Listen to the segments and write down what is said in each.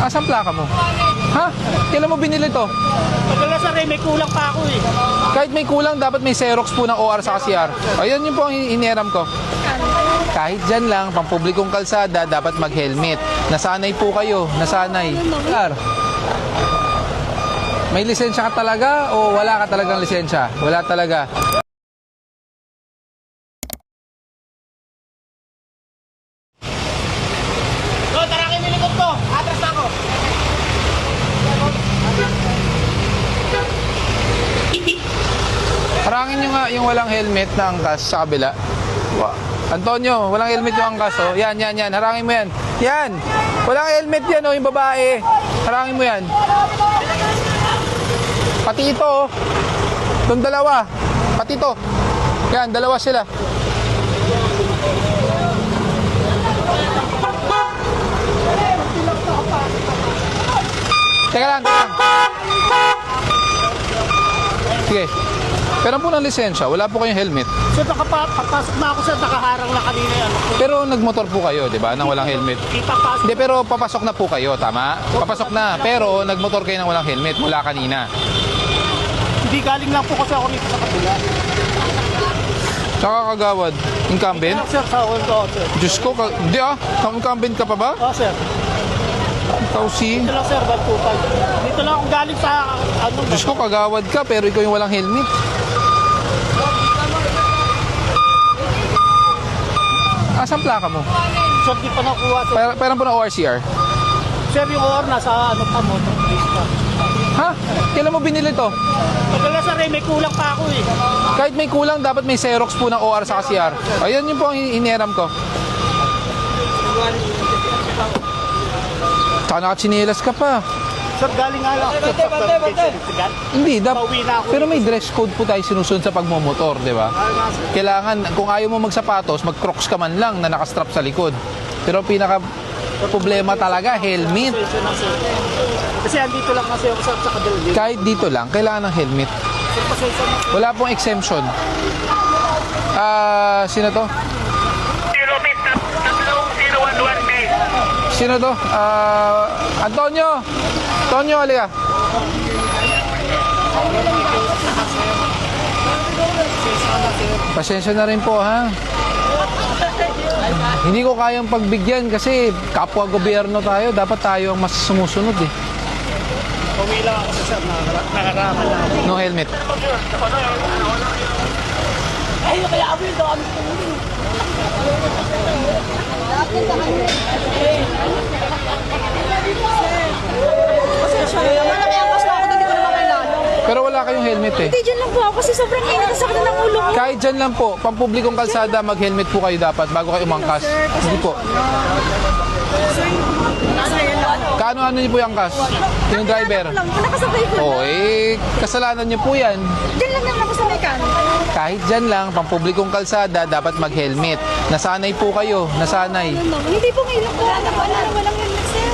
Asan plaka mo? Ha? Kailan mo binili to? Pagkala sir, may kulang pa ako eh. Kahit may kulang, dapat may Xerox po ng OR sa CR. Ayun yun po ang iniram ko. Kahit dyan lang, pampublikong kalsada, dapat mag-helmet. Nasanay po kayo, nasanay. Sir, may lisensya ka talaga o wala ka talagang lisensya? Wala talaga. Tara kayo nilikot ko. Atras na ako. Harangin nyo nga yung walang helmet na angkas sa kabila. Antonio, walang helmet yung angkas, oh. Yan. Harangin mo yan. Yan! Walang helmet yan, oh, yung babae. Harangin mo yan. Pati ito, oh. Itong dalawa. Pati ito. Yan, dalawa sila. Teka lang. Sige. Pero po ng lisensya, wala po kayong helmet. Sir, papasok na ako sir, nakaharang na kanina yan. Pero nagmotor po kayo, di ba, nang walang helmet? Ipapasok. Hindi, pero papasok na po kayo, tama? Papasok na, pero nagmotor kayo nang walang helmet mula kanina. Hindi, galing lang po kasi ako rito sa kabila. Tsaka kagawad, incumbent? Sir, sa all ko, sir. Diyos ko, hindi incumbent ka pa ba? Oo, sir. Ikaw si... Dito lang sir, Balpupan. Dito lang akong galing sa Diyos ko, kagawad ka, pero ikaw yung walang helmet. Asan plaka mo? Sir, di pa nakuha sir. Pailan po na ORCR? Sir, yung OR nasa pa, motor place pa. Ha? Kailan mo binili to? Pagkala sir, may kulang pa ako eh. Kahit may kulang, dapat may Xerox po ng OR sa CR. Ayun yun po ang iniram ko. Saka nakachinelas ka pa. Sir, galing nga lang. Hindi, Pauwi na ako. pero may dress code po tayo sinusunod sa pagmumotor, di ba? Kailangan, kung ayaw mo magsapatos, mag-crocs ka man lang na nakastrap sa likod. Pero pinaka problema talaga, helmet. Kasi andito lang kasi ako sa kabila. Kahit dito lang, kailangan ng helmet. Sir, pasensya na. Wala pong exemption. Sino to? 011B. Sino to? Antonio! Antonio, halika. Pasensya na rin po, ha? Hindi ko kayang pagbigyan kasi kapwa gobyerno tayo. Dapat tayo ang mas sumusunod, eh. Pumila ako sir, nakaraman lang. No helmet. Ay, kaya ako yung dami ko. Pero wala kayong helmet, eh. Hindi, dyan lang po ako kasi sobrang init sa sakit ng ulo ko. Kahit dyan lang po, pampublikong kalsada, mag-helmet po kayo dapat bago kayo umangkas. Hindi po. Kaano-ano niyo po yung angkas? Yung driver? Nakasabay ko Oo, kasalanan niyo po yan. Dyan lang naman ako sa mechanic. Kahit dyan lang, pampublikong kalsada, dapat mag-helmet. Nasanay po kayo, nasanay. Hindi po ngayon lang po. Walang helmet, sir.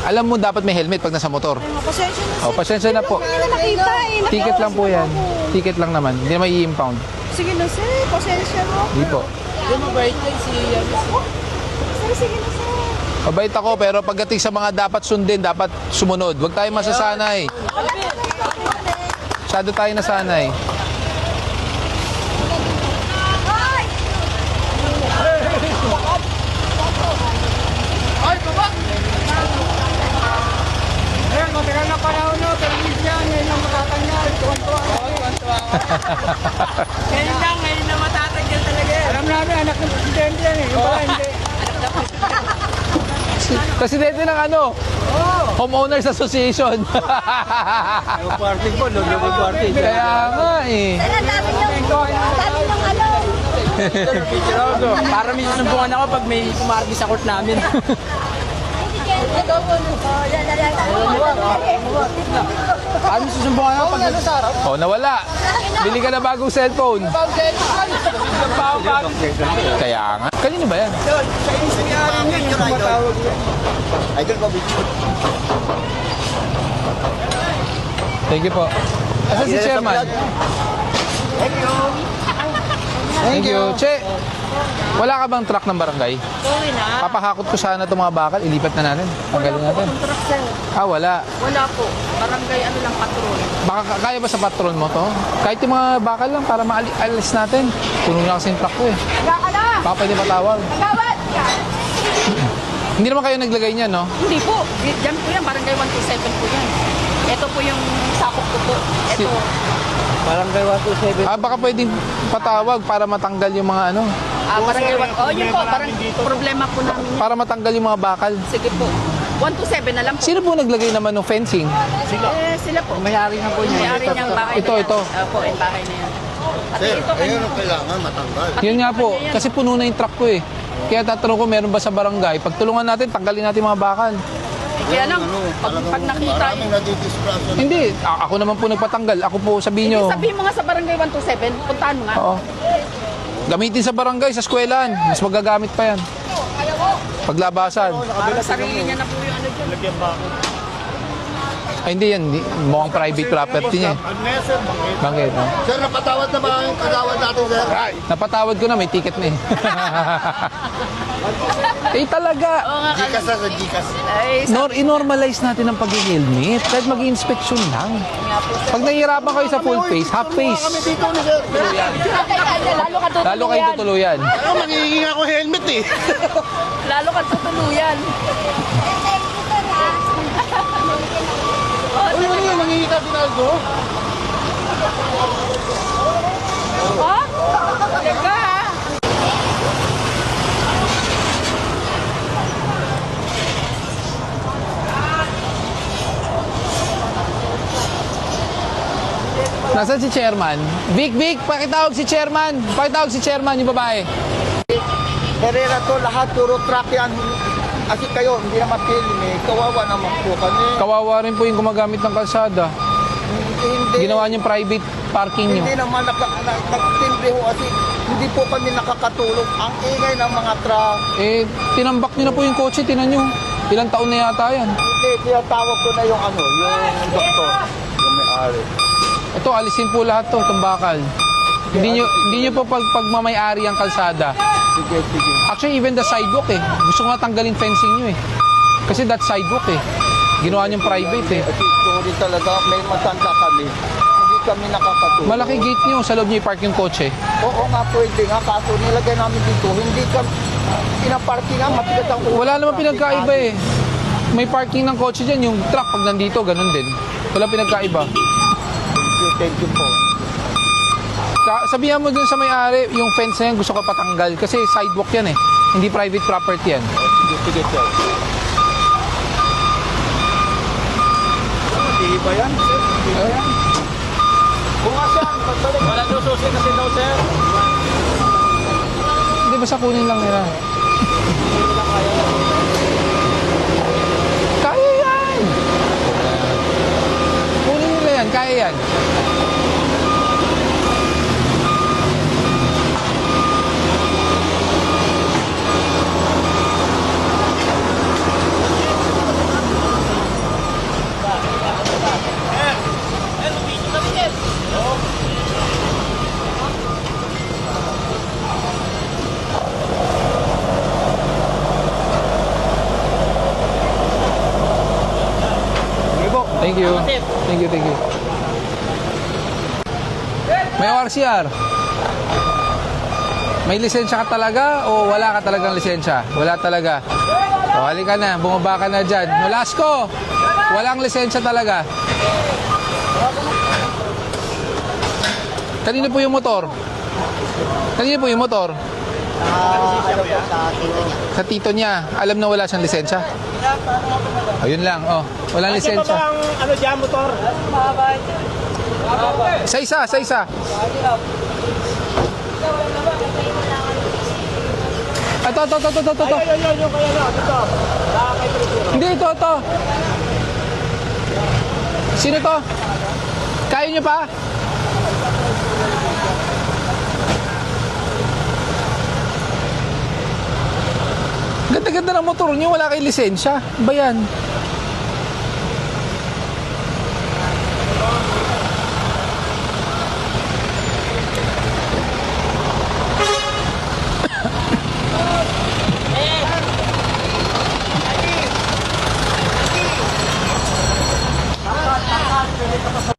Alam mo, dapat may helmet pag nasa motor. Pasensya na, sir. O, pasensya na po. Hindi na nakita eh. Ticket lang po yan. Ticket lang naman. Hindi na may i-impound. Sige na, sir. Pasensya mo. Hindi po. Yung mabait na si Sir, sige na, sir. Mabait ako, pero pagdating sa mga dapat sundin, dapat sumunod. Huwag tayo masasanay. Masyado tayo nasanay. Ay, baba! Ayan, matagal na panahon na, pero yan, ngayon na matatanggal. Tuwan-tuwa. Ngayon na matatanggal talaga. Alam namin, anak ng presidente yan eh. Yung pala, hindi. Presidente ng ano? Homeowners Association. Yung party po, lulubog party. Kaya nga eh. Dami ng ano. Para may susumbungan ako pag may kumargi sa court namin. Para may susumbungan ako pag... Oh, nawala. Bili ka na bagong cellphone. Kaya nga. Kanino ba yan? Thank you po. Asan si chairman? Thank you. Thank you. Che, Wala ka bang truck ng barangay? Sorry na. Papahakot ko sana itong mga bakal, ilipat na natin. Tanggalin natin. Truck, sir. Ah, wala. Wala po. Barangay ano lang patrol. Baka kaya ba sa patron mo to? Kahit yung mga bakal lang para maalis natin. Puno na kasi yung truck ko eh. Taga ka na! Baka pwede patawag. Tagawad! Hindi naman kayo naglagay niyan, no? Hindi po. Diyan po yan. Barangay 127 po yan. Ito po yung sakop ko po. Ito. Barangay 127. Ah, baka pwedeng patawag para matanggal yung mga ano. Barangay 1. Oh, yun po. Parang problema po namin yan. Para matanggal yung mga bakal. Sige po. 127 na lang po. Sino po naglagay naman ng fencing? Sila po. May-ari na po niya. May-ari niyang bahay Ito, na yan. ito. Opo, yung bahay na yan. At Sir, ito ayun kanina ang kailangan matanggal. Yun nga po, kasi puno na yung truck ko eh. Kaya tatanong ko, meron ba sa barangay? Pagtulungan natin, tanggalin natin mga bakal. Kaya lang, pag nakita, Maraming nadidispraso. Hindi, ako naman po nagpatanggal. Ako po sabihin nyo. sabihin mo nga sa barangay 127, puntahan mo nga. Oo. Gamitin sa barangay, sa eskwelahan. Mas magagamit pa yan. Paglabasan. Para sarili niya na po yung ano dyan. Ay, hindi yan. Mukhang private property niya eh. Sir, Bakit? No? sir, napatawad na ba ang kagawad natin, sir? Napatawad ko na, may ticket na eh. Eh talaga. Oo nga, Gcash na sa Gcash. ay, I-normalize natin ang pag-helmet. Kahit mag-inspection lang. Pag nahihirapan kayo sa full face, half face. Kami dito ni sir. lalo ka tutuluyan. Lalo kayong tutuluyan. Ano, magiging ako helmet eh. Lalo ka tutuluyan. Uy, ano yun, mangingi ka binaldo? Ha? Teka ha? Nasaan si chairman? Vic, pakitawag si chairman. Pakitawag si chairman, yung babae. Herrera to, lahat puro truck yan. Kasi kayo, hindi naman film eh. Kawawa naman po kami. Kawawa rin po yung gumagamit ng kalsada. Hindi, Ginawa niyong private parking niyo. hindi naman nagtimbre ho kasi hindi po kami nakakatulog. Ang ingay ng mga truck. Eh, tinambak niyo na po yung kotse, tinan niyo. Ilang taon na yata yan. Hindi, tinatawag ko na yung ano, yung doktor. Yung may-ari. Ito, alisin po lahat to, itong bakal. Hindi niyo po pagmamay-ari ang kalsada. Sige, sige. Actually, even the sidewalk eh. Gusto ko nga tanggalin fencing niyo eh. Kasi that sidewalk eh. Ginawa niyong private eh. Kasi sorry talaga, may matanda kami. Hindi kami nakakatulog. Malaki gate niyo, sa loob niyo i-park yung kotse. Oo nga, pwede nga. Kaso nilagay namin dito, hindi kami pinaparking nga, matigas ang ulo. Wala naman pinagkaiba eh. May parking ng kotse dyan, yung truck pag nandito, ganun din. Wala pinagkaiba. Thank you po. Sabihan mo dun sa may-ari, yung fence na yan gusto ko patanggal kasi sidewalk yan eh. Hindi private property yan. Sige, sige, sir. Hindi ba yan? Hindi ba yan? Bungas yan. Pagbalik. Wala daw susi kasi daw, sir. Hindi, basta kunin lang nila. Kaya yan! Kunin nila yan, kaya yan. Thank you. Thank you, thank you. May ORCR. May lisensya ka talaga o wala ka talagang lisensya? Wala talaga. O, halika na. Bumaba ka na dyan. Nolasco! Walang lisensya talaga. Kanino po yung motor? Kanino po yung motor? Ano po sa tito niya? Sa tito niya. Alam na wala siyang lisensya? Ayun lang. Oh, walang lisensya. Ano dyan, motor? Sa isa. Ito. Yung kaya na, dito. Hindi, ito. Sino to? Kaya nyo pa? Ganda-ganda ng motor nyo, wala kayong lisensya. Ba yan? dito ka sa